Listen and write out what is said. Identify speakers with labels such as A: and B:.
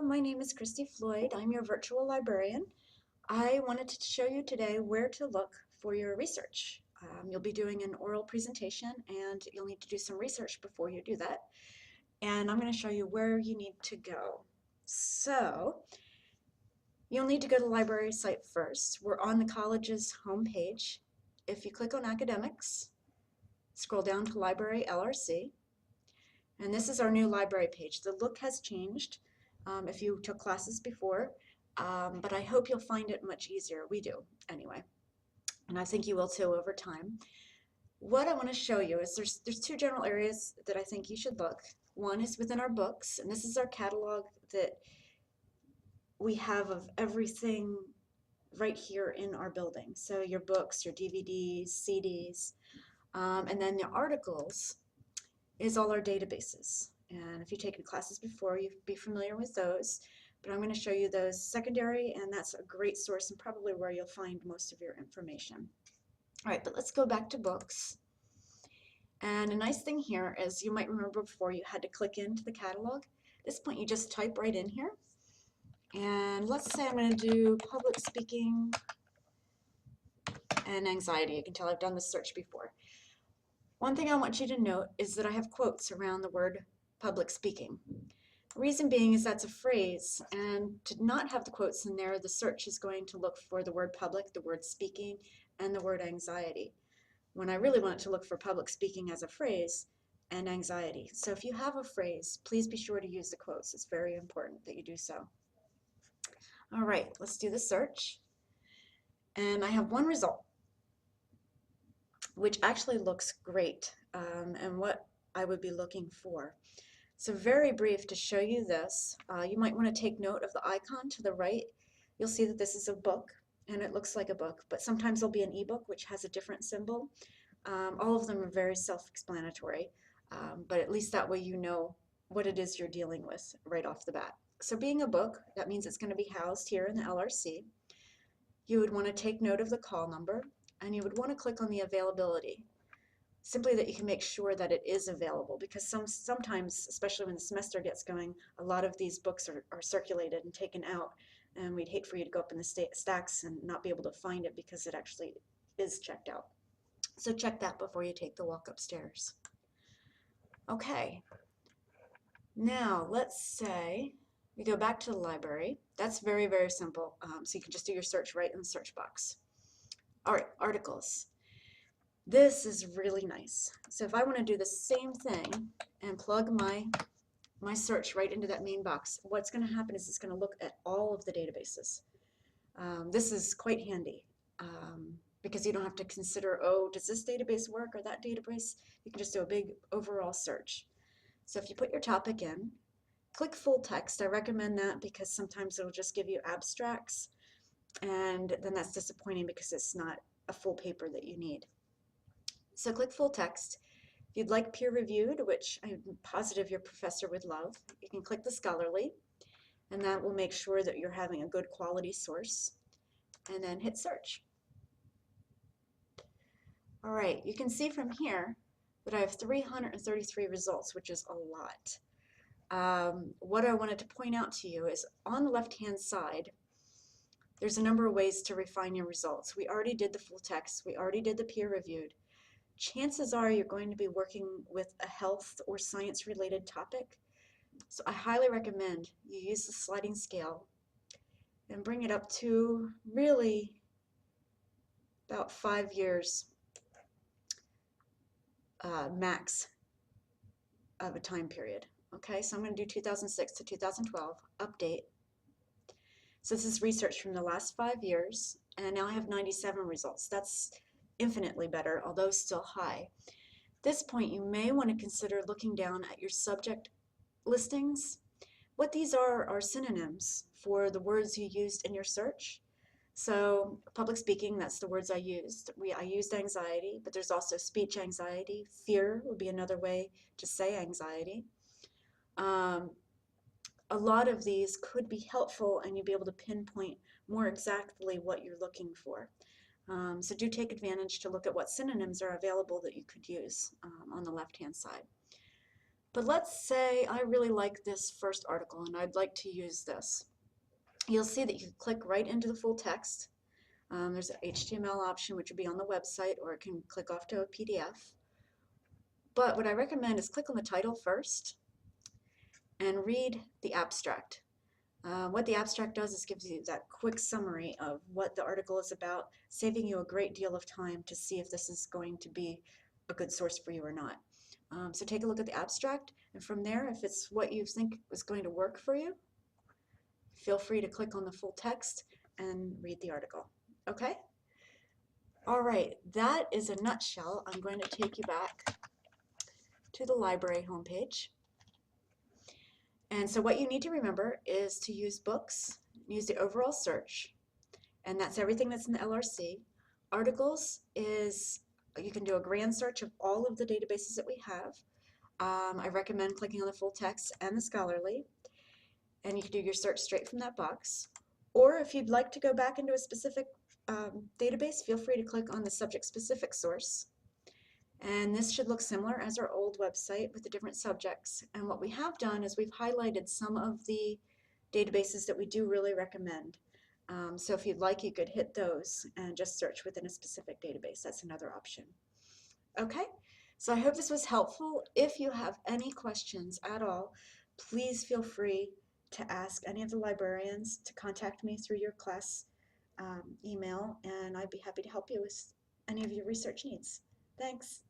A: my name is Christy Floyd. I'm your virtual librarian. I wanted to show you today where to look for your research. You'll be doing an oral presentation and you'll need to do some research before you do that. And I'm going to show you where you need to go. So you'll need to go to the library site first. We're on the college's homepage. If you click on academics, scroll down to library LRC, and this is our new library page. The look has changed if you took classes before, but I hope you'll find it much easier. We do, anyway, and I think you will too over time. What I want to show you is there's two general areas that I think you should look. One is within our books, and this is our catalog that we have of everything right here in our building. So your books, your DVDs, CDs, and then the articles is all our databases. And if you've taken classes before, you'd be familiar with those. But I'm going to show you those secondary, and that's a great source and probably where you'll find most of your information. All right, but let's go back to books. And a nice thing here is you might remember before you had to click into the catalog. At this point, you just type right in here. And let's say I'm going to do public speaking and anxiety. You can tell I've done this search before. One thing I want you to note is that I have quotes around the word public speaking. The reason being is that's a phrase, and to not have the quotes in there, the search is going to look for the word public, the word speaking, and the word anxiety, when I really want it to look for public speaking as a phrase and anxiety. So if you have a phrase, please be sure to use the quotes. It's very important that you do so. All right, let's do the search. And I have one result, which actually looks great, and what I would be looking for. So very brief to show you this. You might want to take note of the icon to the right. You'll see that this is a book, and it looks like a book, but sometimes there'll be an ebook which has a different symbol. All of them are very self-explanatory, but at least that way you know what it is you're dealing with right off the bat. So being a book, that means it's going to be housed here in the LRC. You would want to take note of the call number, and you would want to click on the availability, simply that you can make sure that it is available, because sometimes, especially when the semester gets going, a lot of these books are circulated and taken out, and we'd hate for you to go up in the stacks and not be able to find it because it actually is checked out. So check that before you take the walk upstairs. Okay, now let's say we go back to the library. That's very, very simple, so you can just do your search right in the search box. All right, articles. This is really nice. So if I want to do the same thing and plug my search right into that main box, what's going to happen is it's going to look at all of the databases. This is quite handy because you don't have to consider, oh, does this database work or that database? You can just do a big overall search. So if you put your topic in, click full text. I recommend that because sometimes it'll just give you abstracts, and then that's disappointing because it's not a full paper that you need. So click full text. If you'd like peer-reviewed, which I'm positive your professor would love, you can click the scholarly, and that will make sure that you're having a good quality source, and then hit search. All right, you can see from here that I have 333 results, which is a lot. What I wanted to point out to you is on the left-hand side, there's a number of ways to refine your results. We already did the full text. We already did the peer-reviewed. Chances are you're going to be working with a health or science related topic. So I highly recommend you use the sliding scale and bring it up to really about 5 years max of a time period. Okay, so I'm going to do 2006 to 2012, update. So this is research from the last 5 years, and now I have 97 results. That's infinitely better, although still high. At this point, you may want to consider looking down at your subject listings. What these are synonyms for the words you used in your search. So public speaking, that's the words I used. I used anxiety, but there's also speech anxiety. Fear would be another way to say anxiety. A lot of these could be helpful, and you'll be able to pinpoint more exactly what you're looking for. So do take advantage to look at what synonyms are available that you could use on the left-hand side. But let's say I really like this first article and I'd like to use this. You'll see that you can click right into the full text. There's an HTML option, which would be on the website, or it can click off to a PDF. But what I recommend is click on the title first and read the abstract. What the abstract does is gives you that quick summary of what the article is about, saving you a great deal of time to see if this is going to be a good source for you or not. So take a look at the abstract, and from there, if it's what you think is going to work for you, feel free to click on the full text and read the article. Okay? All right, that is a nutshell. I'm going to take you back to the library homepage. And so what you need to remember is to use books, use the overall search, and that's everything that's in the LRC. Articles is, you can do a grand search of all of the databases that we have. I recommend clicking on the full text and the scholarly, and you can do your search straight from that box. Or if you'd like to go back into a specific database, feel free to click on the subject-specific source. And this should look similar as our old website with the different subjects. And what we have done is we've highlighted some of the databases that we do really recommend. So if you'd like, you could hit those and just search within a specific database. That's another option. Okay, so I hope this was helpful. If you have any questions at all, please feel free to ask any of the librarians, to contact me through your class email, and I'd be happy to help you with any of your research needs. Thanks.